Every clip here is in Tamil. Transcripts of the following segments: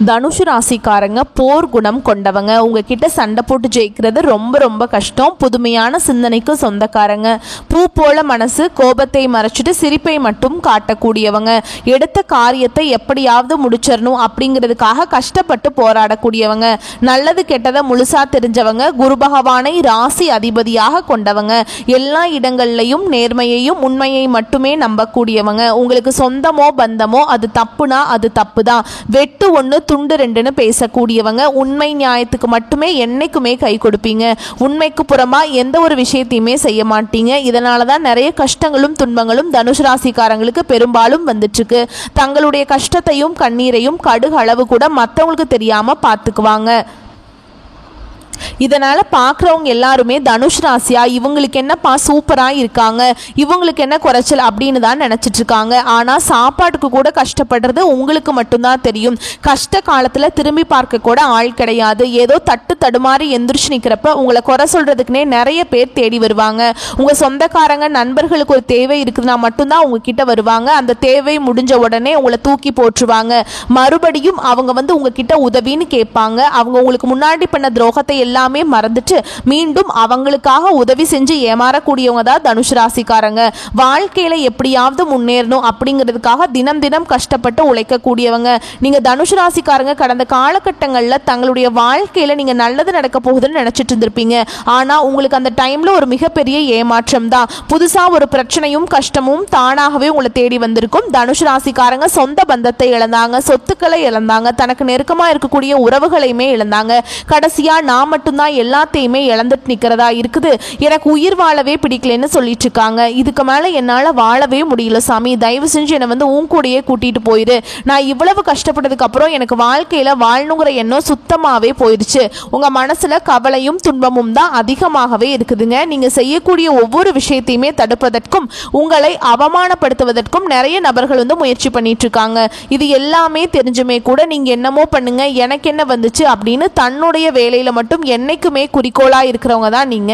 தனுஷு ராசிக்காரங்க போர் குணம் கொண்டவங்க. உங்ககிட்ட சண்டை போட்டு ஜெயிக்கிறது ரொம்ப ரொம்ப கஷ்டம். புதுமையான சிந்தனைக்கு சொந்தக்காரங்க. பூ போல மனசு, கோபத்தை மறைச்சிட்டு சிரிப்பை மட்டும் காட்டக்கூடியவங்க. எடுத்த காரியத்தை எப்படியாவது முடிச்சிடணும் அப்படிங்கிறதுக்காக கஷ்டப்பட்டு போராடக்கூடியவங்க. நல்லது கெட்டதை முழுசா தெரிஞ்சவங்க. குரு பகவானை ராசி அதிபதியாக கொண்டவங்க. எல்லா இடங்கள்லையும் நேர்மையையும் உண்மையை மட்டுமே நம்பக்கூடியவங்க. உங்களுக்கு சொந்தமோ பந்தமோ அது தப்புனா அது தப்பு தான். வெட்டு ஒன்று துண்டு ரெண்டுன்னு பேசக்கூடியவங்க. உண்மை நியாயத்துக்கு மட்டுமே என்னைக்குமே கை கொடுப்பீங்க. உண்மைக்கு புறமா எந்த ஒரு விஷயத்தையுமே செய்ய மாட்டீங்க. இதனால தான் நிறைய கஷ்டங்களும் துன்பங்களும் தனுஷ் ராசிக்காரங்களுக்கு பெரும்பாலும் வந்துட்டு இருக்கு. தங்களுடைய கஷ்டத்தையும் கண்ணீரையும் கடுகு அளவு கூட மற்றவங்களுக்கு தெரியாம பார்த்துக்குவாங்க. இதனால பார்க்குறவங்க எல்லாருமே தனுஷ் ராசியா இவங்களுக்கு என்னப்பா சூப்பராக இருக்காங்க, இவங்களுக்கு என்ன குறைச்சல் அப்படின்னு தான் நினச்சிட்டு இருக்காங்க. ஆனால் சாப்பாட்டுக்கு கூட கஷ்டப்படுறது உங்களுக்கு மட்டும்தான் தெரியும். கஷ்ட காலத்தில் திரும்பி பார்க்க கூட ஆள் கிடையாது. ஏதோ தட்டு தடுமாறி எந்திரிச்சு நிற்கிறப்ப உங்களை குறை சொல்கிறதுக்குனே நிறைய பேர் தேடி வருவாங்க. உங்கள் சொந்தக்காரங்க நண்பர்களுக்கு ஒரு தேவை இருக்குதுன்னா மட்டும்தான் உங்ககிட்ட வருவாங்க. அந்த தேவை முடிஞ்ச உடனே உங்களை தூக்கி போட்டுருவாங்க. மறுபடியும் அவங்க உங்ககிட்ட உதவின்னு கேட்பாங்க. அவங்க உங்களுக்கு முன்னாடி பண்ண துரோகத்தை எல்லாமே மறந்துட்டு மீண்டும் அவங்களுக்காக உதவி செஞ்சு ஏமாறக்கூடியவங்க தான் தனுஷ் ராசிக்காரங்க. வாழ்க்கையில எப்படியாவது முன்னேறணும் அப்படிங்கிறதுக்காக தினம் தினம் கஷ்டப்பட்டு உழைக்கக்கூடியவங்க. நீங்க தனுஷ் ராசிக்காரங்க கடந்த காலகட்டங்களில் தங்களுடைய வாழ்க்கையில நீங்க நல்லது நடக்க போகுதுன்னு நினைச்சிட்டு இருந்திருப்பீங்க. ஆனா உங்களுக்கு அந்த டைம்ல ஒரு மிகப்பெரிய ஏமாற்றம் தான். புதுசா ஒரு பிரச்சனையும் கஷ்டமும் தானாகவே உங்களை தேடி வந்திருக்கும். தனுஷ் ராசிக்காரங்க சொந்த பந்தத்தை இழந்தாங்க, சொத்துக்களை இழந்தாங்க, தனக்கு நெருக்கமா இருக்கக்கூடிய உறவுகளையுமே இழந்தாங்க. கடைசியா நான் மட்டும்தான் எல்லாத்தையுமே இழந்துட்டு நிக்கிறதா இருக்குது, எனக்கு உயிர் வாழவே பிடிக்கலன்னு சொல்லிட்டு இருக்காங்க. இதுக்கு மேல என்னால வாழவே முடியல சாமி, தயவு செஞ்சு என்னை உன் கூடயே கூட்டிட்டு போயிரு. நான் இவ்வளவு கஷ்டப்பட்டதுக்கு அப்புறம் எனக்கு வாழ்க்கையில வாழணுங்கிற எண்ணம் சுத்தமாவே போயிடுச்சு. உங்க மனசுல கவலையும் துன்பமும் தான் அதிகமாகவே இருக்குதுங்க. நீங்க செய்யக்கூடிய ஒவ்வொரு விஷயத்தையுமே தடுப்பதற்கும் உங்களை அவமானப்படுத்துவதற்கும் நிறைய நபர்கள் முயற்சி பண்ணிட்டு இருக்காங்க. இது எல்லாமே தெரிஞ்சுமே கூட நீங்க என்னமோ பண்ணுங்க, எனக்கு என்ன வந்துச்சு அப்படின்னு தன்னுடைய வேலையில மட்டும் என்னைக்குமே குறிக்கோளா இருக்கிறவங்க தான் நீங்க.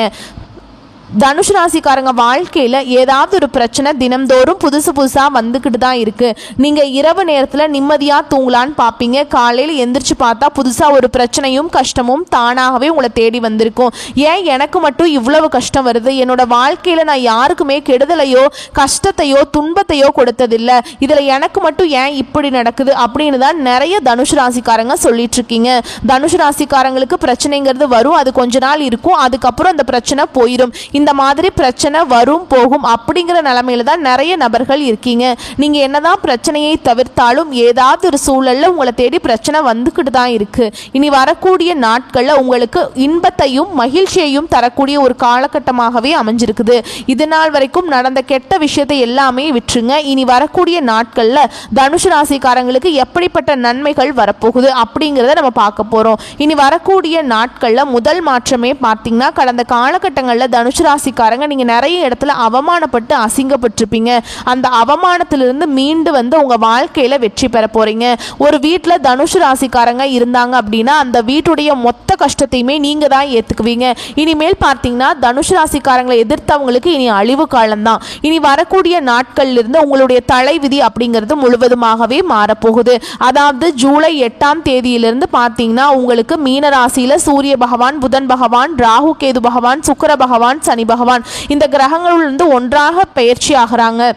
தனுஷ் ராசிக்காரங்க வாழ்க்கையில் ஏதாவது ஒரு பிரச்சனை தினம்தோறும் புதுசாக வந்துக்கிட்டு தான் இருக்குது. நீங்கள் இரவு நேரத்தில் நிம்மதியாக தூங்கலான்னு பார்ப்பீங்க. காலையில் எந்திரிச்சு பார்த்தா புதுசாக ஒரு பிரச்சனையும் கஷ்டமும் தானாகவே உங்களை தேடி வந்திருக்கும். ஏன் எனக்கு மட்டும் இவ்வளவு கஷ்டம் வருது, என்னோட வாழ்க்கையில் நான் யாருக்குமே கெடுதலையோ கஷ்டத்தையோ துன்பத்தையோ கொடுத்ததில்லை, இதில் எனக்கு மட்டும் ஏன் இப்படி நடக்குது அப்படின்னு தான் நிறைய தனுஷ் ராசிக்காரங்க சொல்லிட்டு இருக்கீங்க. தனுஷ் ராசிக்காரங்களுக்கு பிரச்சனைங்கிறது வரும், அது கொஞ்ச நாள் இருக்கும், அதுக்கப்புறம் அந்த பிரச்சனை போயிடும். இந்த மாதிரி பிரச்சனை வரும் போகும் அப்படிங்கிற நிலைமையில தான் நிறைய நபர்கள் இருக்கீங்க. நீங்க என்னதான் பிரச்சனையை தவிர்த்தாலும் ஏதாவது ஒரு சூழல்ல உங்களை தேடி பிரச்சனை வந்துக்கிட்டு தான் இருக்கு. இனி வரக்கூடிய நாட்கள்ல உங்களுக்கு இன்பத்தையும் மகிழ்ச்சியையும் தரக்கூடிய ஒரு காலகட்டமாகவே அமைஞ்சிருக்குது. இது நாள் வரைக்கும் நடந்த கெட்ட விஷயத்தை எல்லாமே விட்டுருங்க. இனி வரக்கூடிய நாட்கள்ல தனுஷ் ராசிக்காரங்களுக்கு எப்படிப்பட்ட நன்மைகள் வரப்போகுது அப்படிங்கிறத நம்ம பார்க்க போறோம். இனி வரக்கூடிய நாட்கள்ல முதல் மாற்றமே பார்த்தீங்கன்னா, கடந்த காலகட்டங்களில் தனுஷ் ராசிக்காரங்க நீங்க நிறைய இடத்துல அவமானப்பட்டு அசிங்கப்பட்டிருப்பீங்க. அந்த அவமானத்திலிருந்து மீண்டு உங்க வாழ்க்கையில வெற்றி பெற போறீங்க. ஒரு வீட்டுல தனுஷ் ராசிக்காரங்க இருந்தாங்க அப்படின்னா அந்த வீட்டுடைய மொத்த கஷ்டத்தையுமே நீங்க தான் ஏத்துக்குவீங்க. இனிமேல் பார்த்தீங்கன்னா தனுஷ் ராசிக்காரங்களை எதிர்த்தவங்களுக்கு இனி அழிவு காலம்தான். இனி வரக்கூடிய நாட்கள்ல இருந்து உங்களுடைய தலைவிதி அப்படிங்கிறது முழுவதுமாகவே மாறப்போகுது. அதாவது ஜூலை 8ஆம் தேதியிலிருந்து பார்த்தீங்கன்னா உங்களுக்கு மீன ராசியில சூரிய பகவான், புதன் பகவான், ராகு கேது பகவான், சுக்கிர பகவான், சனி பகவான் இந்த கிரகங்களிலிருந்து ஒன்றாக பயிற்சி ஆகிறாங்க.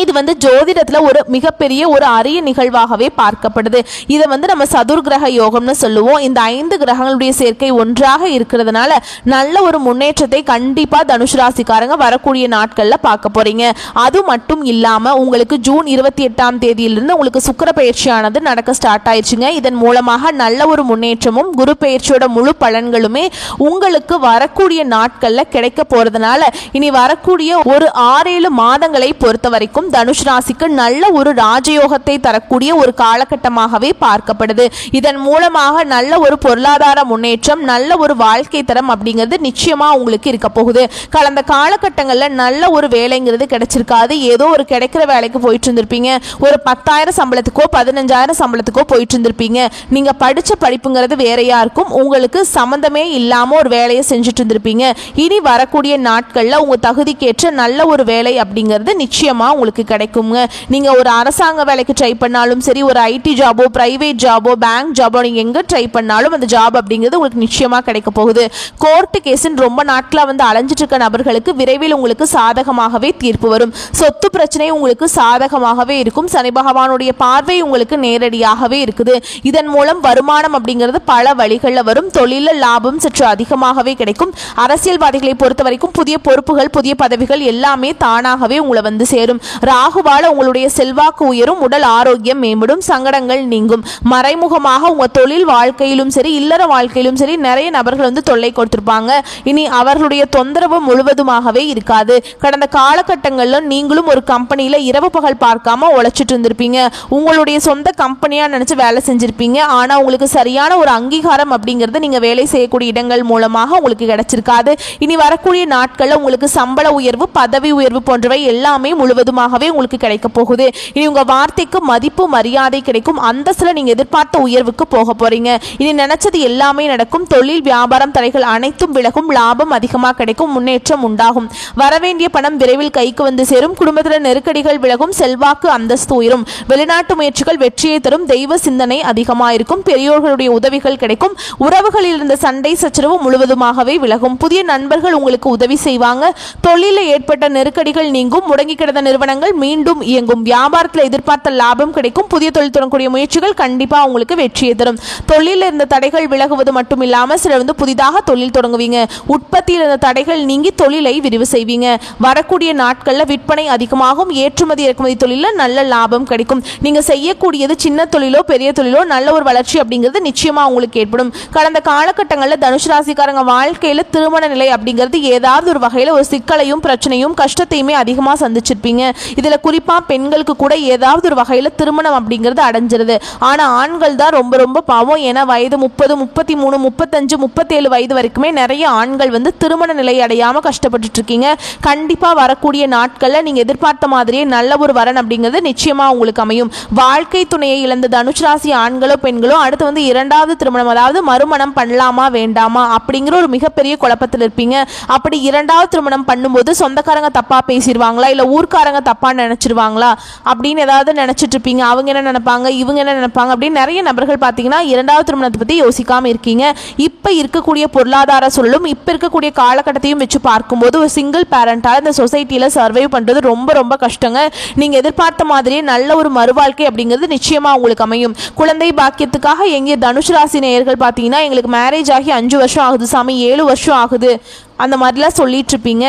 இது ஜோதிடத்தில் ஒரு மிகப்பெரிய ஒரு அரிய நிகழ்வாகவே பார்க்கப்படுது. இதை நம்ம சதுர்கிரக யோகம்னு சொல்லுவோம். இந்த 5 கிரகங்களுடைய சேர்க்கை ஒன்றாக இருக்கிறதுனால நல்ல ஒரு முன்னேற்றத்தை கண்டிப்பா தனுஷ் ராசிக்காரங்க வரக்கூடிய நாட்கள்ல பார்க்க போறீங்க. அது மட்டும் இல்லாம உங்களுக்கு ஜூன் 28ஆம் தேதியிலிருந்து உங்களுக்கு சுக்கிர பயிற்சியானது நடக்க ஸ்டார்ட் ஆயிடுச்சுங்க. இதன் மூலமாக நல்ல ஒரு முன்னேற்றமும் குரு பயிற்சியோட முழு பலன்களுமே உங்களுக்கு வரக்கூடிய நாட்கள்ல கிடைக்க போறதுனால இனி வரக்கூடிய ஒரு 6-7 மாதங்களை பொறுத்த வரைக்கும் தனுஷ் ராசிக்கு நல்ல ஒரு ராஜயோகத்தை தரக்கூடிய ஒரு காலகட்டமாகவே பார்க்கப்படுது. இதன் மூலமாக நல்ல ஒரு பொருளாதார முன்னேற்றம், நல்ல ஒரு வாழ்க்கை தரம் அப்படிங்கிறது நிச்சயமா உங்களுக்கு இருக்க போகுது. கடந்த காலகட்டங்களில் நல்ல ஒரு வேலைங்கிறது கிடைச்சிருக்காது. ஏதோ ஒரு கிடைக்கிற வேலைக்கு போயிட்டு இருந்திருப்பீங்க. ஒரு 10,000 சம்பளத்துக்கோ 15,000 சம்பளத்துக்கோ போயிட்டு இருந்திருப்பீங்க. நீங்க படிச்ச படிப்புங்கிறது வேறையா இருக்கும். உங்களுக்கு சம்பந்தமே இல்லாம ஒரு வேலையை செஞ்சுட்டு இருந்திருப்பீங்க. இனி வரக்கூடிய நாட்கள்ல உங்க தகுதிக்கேற்ற நல்ல ஒரு வேலை அப்படிங்கிறது நிச்சயமா உங்களுக்கு உங்களுக்கு கிடைக்குங்க. நீங்க ஒரு அரசாங்க வேலைக்கு ட்ரை பண்ணாலும் சரி, ஒரு ஐடி ஜாபோ, பிரைவேட் ஜாபோ, பேங்க் ஜாபோ, நீங்க எங்க ட்ரை பண்ணாலும் அந்த ஜாப் அப்படிங்கிறது உங்களுக்கு நிச்சயமா கிடைக்க போகுது. கோர்ட்டு கேஸ்ன்னு ரொம்ப நாட்களா அலைஞ்சிட்டு இருக்க நபர்களுக்கு விரைவில் உங்களுக்கு சாதகமாகவே தீர்ப்பு வரும். சொத்து பிரச்சனை உங்களுக்கு சாதகமாகவே இருக்கும். சனி பகவானுடைய பார்வை உங்களுக்கு நேரடியாகவே இருக்குது. இதன் மூலம் வருமானம் அப்படிங்கிறது பல வழிகளில் வரும். தொழில லாபம் சற்று அதிகமாகவே கிடைக்கும். அரசியல்வாதிகளை பொறுத்த வரைக்கும் புதிய பொறுப்புகள், புதிய பதவிகள் எல்லாமே தானாகவே உங்களை சேரும். ராகுவால உங்களுடைய செல்வாக்கு உயரும். உடல் ஆரோக்கியம் மேம்படும். சங்கடங்கள் நீங்கும். மறைமுகமாக உங்க தொழில் வாழ்க்கையிலும் சரி, இல்லற வாழ்க்கையிலும் சரி நிறைய நபர்கள் தொல்லை கொடுத்திருப்பாங்க. இனி அவர்களுடைய தொந்தரவு முழுவதுமாகவே இருக்காது. கடந்த காலகட்டங்களில் நீங்களும் ஒரு கம்பெனியில இரவு பகல் பார்க்காம உழைச்சிட்டு இருந்திருப்பீங்க. உங்களுடைய சொந்த கம்பெனியா நினைச்சு வேலை செஞ்சிருப்பீங்க. ஆனா உங்களுக்கு சரியான ஒரு அங்கீகாரம் அப்படிங்கிறது நீங்க வேலை செய்யக்கூடிய இடங்கள் மூலமாக உங்களுக்கு கிடைச்சிருக்காது. இனி வரக்கூடிய நாட்கள்ல உங்களுக்கு சம்பள உயர்வு, பதவி உயர்வு போன்றவை எல்லாமே முழுவதுமாகவே உங்களுக்கு கிடைக்க போகுது. இனி உங்க வார்த்தைக்கு மதிப்பு, மரியாதை கிடைக்கும். அந்தஸ்துல நீங்க எதிர்பார்த்த உயர்வுக்கு போக போறீங்க. இனி நினைச்சது எல்லாமே நடக்கும். தொழில் வியாபாரம் தடைகள் அனைத்தும் விலகும். லாபம் அதிகமாக கிடைக்கும். முன்னேற்றம் உண்டாகும். வரவேண்டிய பணம் விரைவில் கைக்கு சேரும். குடும்பத்தில் நெருக்கடிகள் விலகும். செல்வாக்கு, அந்தஸ்து உயரும். வெளிநாட்டு முயற்சிகள் வெற்றியை தரும். தெய்வ சிந்தனை அதிகமாயிருக்கும். பெரியோர்களுடைய உதவிகள் கிடைக்கும். உறவுகளில் இருந்த சண்டை சச்சரவு முழுவதுமாகவே விலகும். புதிய நண்பர்கள் உங்களுக்கு உதவி செய்வாங்க. தொழிலில் ஏற்பட்ட நெருக்கடிகள் நீங்கும். முடங்கி கிடந்த நிறுவனங்கள் மீண்டும் இயங்கும். வியாபாரத்தில் எதிர்பார்த்த லாபம் கிடைக்கும். புதிய தொழில் தொடங்கக்கூடிய முயற்சிகள் கண்டிப்பா உங்களுக்கு வெற்றியை தரும். தொழிலில் இருந்த தடைகள் விலகுவது மட்டும் இல்லாம சிலர் புதிதாக தொழில் தொடங்குவீங்க. உற்பத்தியில் இருந்த தடைகள் நீங்கி தொழிலை விரிவு செய்வீங்க. வரக்கூடிய நாட்கள்ல விற்பனை அதிகமாகும். ஏற்றுமதி இறக்குமதி தொழில நல்ல லாபம் கிடைக்கும். நீங்க செய்யக்கூடியது சின்ன தொழிலோ பெரிய தொழிலோ நல்ல ஒரு வளர்ச்சி அப்படிங்கிறது நிச்சயமா உங்களுக்கு ஏற்படும். கடந்த காலகட்டங்களில் தனுசு ராசிக்காரங்க வாழ்க்கையில திருமண நிலை அப்படிங்கிறது ஏதாவது ஒரு வகையில ஒரு சிக்கலையும் பிரச்சனையும் கஷ்டத்தையுமே அதிகமா சந்திச்சிருப்பீங்க. இதுல குறிப்பா பெண்களுக்கு கூட ஏதாவது ஒரு வகையில திருமணம் அப்படிங்கிறது அடைஞ்சிருது. ஆனா ஆண்கள் தான் ரொம்ப ரொம்ப பாவம். ஏன்னா வயது 30, 33, 35, 37 வயது வரைக்குமே நிறைய ஆண்கள் திருமண நிலை அடையாம கஷ்டப்பட்டு இருக்கீங்க. கண்டிப்பா வரக்கூடிய நாட்கள்ல நீங்க எதிர்பார்த்த மாதிரியே நல்ல ஒரு வரன் அப்படிங்கிறது நிச்சயமா உங்களுக்கு அமையும். வாழ்க்கை துணையை இழந்த தனுசு ராசி ஆண்களோ பெண்களோ அடுத்து இரண்டாவது திருமணம், அதாவது மறுமணம் பண்ணலாமா வேண்டாமா அப்படிங்கிற ஒரு மிகப்பெரிய குழப்பத்தில் இருப்பீங்க. அப்படி இரண்டாவது திருமணம் பண்ணும்போது சொந்தக்காரங்க தப்பா பேசிடுவாங்களா, இல்ல ஊர்க்காரங்க தப்பா நினைச்சிருவாங்களா அப்படின்னு ஏதாவது நினைச்சிட்டு இருப்பீங்க. அவங்க என்ன நினைப்பாங்க, இவங்க என்ன நினைப்பாங்க அப்படின்னு நிறைய நபர்கள் பார்த்தீங்கன்னா இரண்டாவது திருமணத்தை பத்தி யோசிக்காம இருக்கீங்க. இப்ப இருக்கக்கூடிய பொருளாதார சூழலும் இப்ப இருக்கக்கூடிய காலகட்டத்தையும் வச்சு பார்க்கும்போது ஒரு சிங்கிள் பேரண்டால இந்த சொசைட்டில சர்வை பண்றது ரொம்ப ரொம்ப கஷ்டங்க. நீங்க எதிர்பார்த்த மாதிரியே நல்ல ஒரு மறுவாழ்க்கை அப்படிங்கிறது நிச்சயமா உங்களுக்கு அமையும். குழந்தை பாக்கியத்துக்காக எங்க தனுசு ராசி நேயர்கள் பார்த்தீங்கன்னா எங்களுக்கு மேரேஜ் ஆகி 5 வருஷம் ஆகுது சாமி, 7 வருஷம் ஆகுது அந்த மாதிரிலாம் சொல்லிட்டு இருப்பீங்க.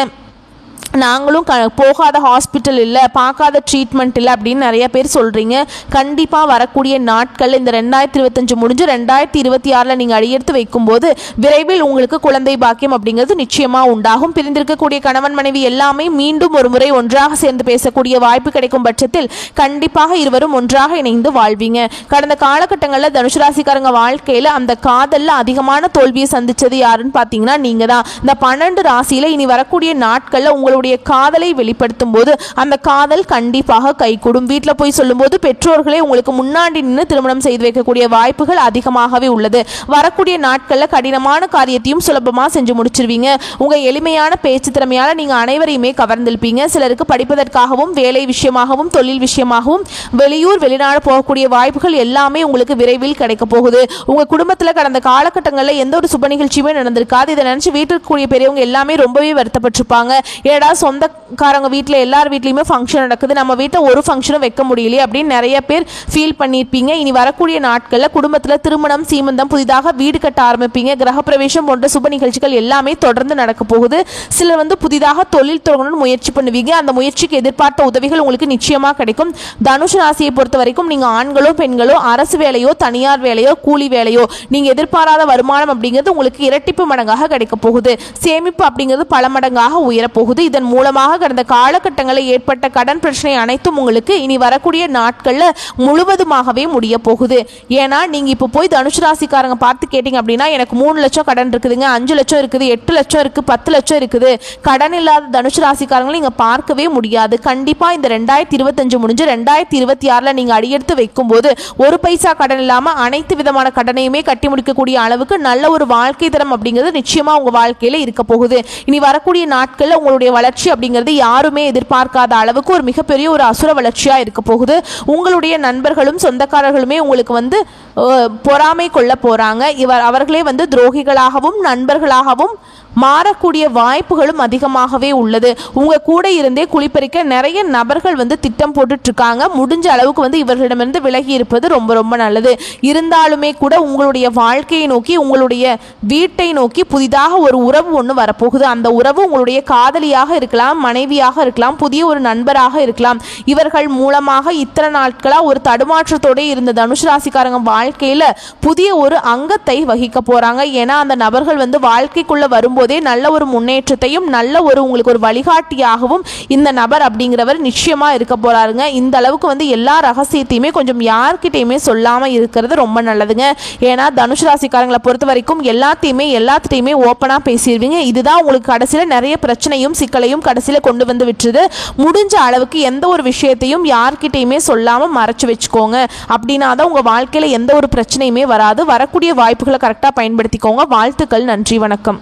நாங்களும் போகாத ஹாஸ்பிட்டல் இல்லை, பார்க்காத ட்ரீட்மெண்ட் இல்லை அப்படின்னு நிறைய பேர் சொல்கிறீங்க. கண்டிப்பாக வரக்கூடிய நாட்கள் இந்த 2025 முடிஞ்சு 2026 நீங்கள் அடியெடுத்து வைக்கும்போது விரைவில் உங்களுக்கு குழந்தை பாக்கியம் அப்படிங்கிறது நிச்சயமாக உண்டாகும். பிரிந்திருக்கக்கூடிய கணவன் மனைவி எல்லாமே மீண்டும் ஒரு முறை ஒன்றாக சேர்ந்து பேசக்கூடிய வாய்ப்பு கிடைக்கும் பட்சத்தில் கண்டிப்பாக இருவரும் ஒன்றாக இணைந்து வாழ்வீங்க. கடந்த காலகட்டங்களில் தனுசு ராசிக்காரங்க வாழ்க்கையில் அந்த காதலில் அதிகமான தோல்வியை சந்தித்தது யாருன்னு பார்த்தீங்கன்னா நீங்கள் தான். இந்த 12 ராசியில் இனி வரக்கூடிய நாட்களில் உங்களுடைய காதலை வெளிப்படுத்தும் போது அந்த காதல் கண்டிப்பாக கைகூடும். வீட்டில் போய் சொல்லும் போது பெற்றோர்களே உங்களுக்கு முன்னாடி நின்று திருமணம் செய்து வைக்கக்கூடிய வாய்ப்புகள் அதிகமாகவே உள்ளது. வரக்கூடிய நாட்களில் கடினமான காரியத்தையும் சுலபமாக செஞ்சு முடிச்சிருவீங்க. உங்க எளிமையான பேச்சு திறமையால நீங்க அனைவரையுமே கவர்ந்திருப்பீங்க. சிலருக்கு படிப்பதற்காகவும் வேலை விஷயமாகவும் தொழில் விஷயமாகவும் வெளியூர் வெளிநாடு போகக்கூடிய வாய்ப்புகள் எல்லாமே உங்களுக்கு விரைவில் கிடைக்க போகுது. உங்க குடும்பத்தில் கடந்த காலகட்டங்களில் எந்த ஒரு சுப நிகழ்ச்சியுமே நடந்திருக்காது. இதை நினைச்சு வீட்டில் கூடிய பெரியவங்க எல்லாமே ரொம்பவே வருத்தப்பட்டிருப்பாங்க. ஏடா சொந்தக்காரங்க வீட்டில் எல்லார் வீட்லையுமே ஃபங்க்ஷன் நடக்குது, நம்ம வீட்டில் ஒரு ஃபங்க்ஷனும் வைக்க முடியலையே அப்படின்னு நிறைய பேர் ஃபீல் பண்ணியிருப்பீங்க. இனி வரக்கூடிய நாட்களில் குடும்பத்தில் திருமணம், சீமந்தம், புதிதாக வீடு கட்ட ஆரம்பிப்பீங்க. கிரகப்பிரவேசம் போன்ற சுப நிகழ்ச்சிகள் எல்லாமே தொடர்ந்து நடக்க போகுது. சிலர் புதிதாக தொழில் தொடங்கணும்னு முயற்சி பண்ணுவீங்க. அந்த முயற்சிக்கு எதிர்பார்த்த உதவிகள் உங்களுக்கு நிச்சயமாக கிடைக்கும். தனுசு ராசியை பொறுத்த வரைக்கும் நீங்கள் ஆண்களோ பெண்களோ அரசு வேலையோ தனியார் வேலையோ கூலி வேலையோ நீங்கள் எதிர்பாராத வருமானம் அப்படிங்கிறது உங்களுக்கு இரட்டிப்பு மடங்காக கிடைக்க போகுது. சேமிப்பு அப்படிங்கிறது பல மடங்காக உயரப்போகுது. இதன் மூலமாக கடந்த காலகட்டங்களில் ஏற்பட்ட கடன் பிரச்சனை அனைத்தும் உங்களுக்கு இனி வரக்கூடிய நாட்கள்ல முழுவதுமாகவே முடிய போகுது. ஏன்னா நீங்க இப்ப போய் தனுசு ராசிக்காரங்க பார்த்து கேட்டீங்க அப்படின்னா எனக்கு 3 லட்சம் கடன் இருக்குதுங்க, 5 லட்சம் இருக்குது, 8 லட்சம் இருக்கு, 10 லட்சம் இருக்குது. கடன் இல்லாத தனுசு ராசிக்காரங்களை நீங்க பார்க்கவே முடியாது. கண்டிப்பா இந்த 2025 முடிஞ்சு 2026 நீங்க அடியெடுத்து வைக்கும் போது ஒரு பைசா கடன் இல்லாம அனைத்து விதமான கடனையுமே கட்டி முடிக்கக்கூடிய அளவுக்கு நல்ல ஒரு வாழ்க்கை தரம் அப்படிங்கிறது நிச்சயமா உங்க வாழ்க்கையில இருக்க போகுது. இனி வரக்கூடிய நாட்கள்ல உங்களுடைய வளர்ச்சி வளர்ச்சி அப்படிங்கிறது யாருமே எதிர்பார்க்காத அளவுக்கு ஒரு மிகப்பெரிய ஒரு அசுர வளர்ச்சியாக இருக்க போகுது. உங்களுடைய நண்பர்களும் சொந்தக்காரர்களுமே உங்களுக்கு வந்து பொறாமை கொள்ள போகிறாங்க. அவர்களே வந்து துரோகிகளாகவும் நண்பர்களாகவும் மாறக்கூடிய வாய்ப்புகளும் அதிகமாகவே உள்ளது. உங்கள் கூட இருந்தே குளிப்பறிக்க நிறைய நபர்கள் வந்து திட்டம் போட்டுட்ருக்காங்க. முடிஞ்ச அளவுக்கு வந்து இவர்களிடமிருந்து விலகி இருப்பது ரொம்ப ரொம்ப நல்லது. இருந்தாலுமே கூட உங்களுடைய வாழ்க்கையை நோக்கி, உங்களுடைய வீட்டை நோக்கி புதிதாக ஒரு உறவு ஒன்று வரப்போகுது. அந்த உறவு உங்களுடைய காதலியாக இருக்கலாம், மனைவியாக இருக்கலாம், புதிய ஒரு நண்பராக இருக்கலாம். இவர்கள் மூலமாக இத்தனை நாட்களாக ஒரு தடுமாற்றத்தோடு இருந்த தனுசு ராசிக்காரங்க வாழ்க்கையில் புதிய ஒரு அங்கத்தை வகிக்க போகிறாங்க. ஏன்னா அந்த நபர்கள் வந்து வாழ்க்கைக்குள்ளே வரும்போதே நல்ல ஒரு முன்னேற்றத்தையும் நல்ல ஒரு உங்களுக்கு ஒரு வழிகாட்டியாகவும் இந்த நபர் அப்படிங்கிறவர் நிச்சயமா இருக்க போறாருங்க. இந்த அளவுக்கு வந்து எல்லா ரகசியத்தையுமே கொஞ்சம் யார்கிட்டையுமே சொல்லாம இருக்கிறது ரொம்ப நல்லதுங்க. ஏன்னா தனுசு ராசிக்காரங்களை பொறுத்த வரைக்கும் எல்லாத்தையுமே ஓப்பனா பேசிடுவீங்க. இதுதான் உங்களுக்கு கடைசியில நிறைய பிரச்சனையும் சிக்கலையும் கடைசியில கொண்டு வந்து விட்டுருது. முடிஞ்ச அளவுக்கு எந்த ஒரு விஷயத்தையும் யார்கிட்டையுமே சொல்லாம மறைச்சு வச்சுக்கோங்க. அப்படின்னா தான் உங்க வாழ்க்கையில எந்த ஒரு பிரச்சனையுமே வராது. வரக்கூடிய வாய்ப்புகளை கரெக்டா பயன்படுத்திக்கோங்க. வாழ்த்துக்கள். நன்றி, வணக்கம்.